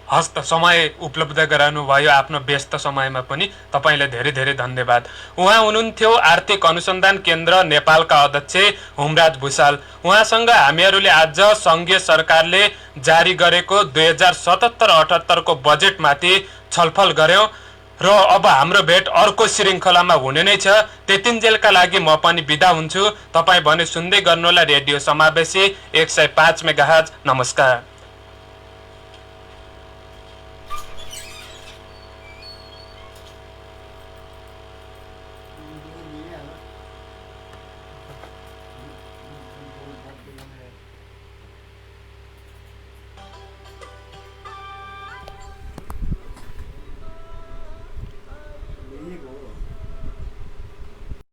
हस् त, समय उपलब्ध गराउनु भयो आफ्नो व्यस्त समयमा पनि तपाईँलाई धेरै धेरै धन्यवाद। उहाँ हुनुहुन्थ्यो आर्थिक अनुसन्धान केन्द्र नेपालका अध्यक्ष हुमराज भुषाल। उहाँसँग हामीहरूले आज सङ्घीय सरकारले जारी गरेको 2077-78 को बजेटमाथि छलफल गऱ्यौँ र अब हाम्रो भेट अर्को श्रृङ्खलामा हुने नै छ। त्यतिन्जेलका लागि म पनि बिदा हुन्छु। तपाईँ भने सुन्दै गर्नुहोला रेडियो समावेशी 105 मेगाहर्ज। नमस्कार।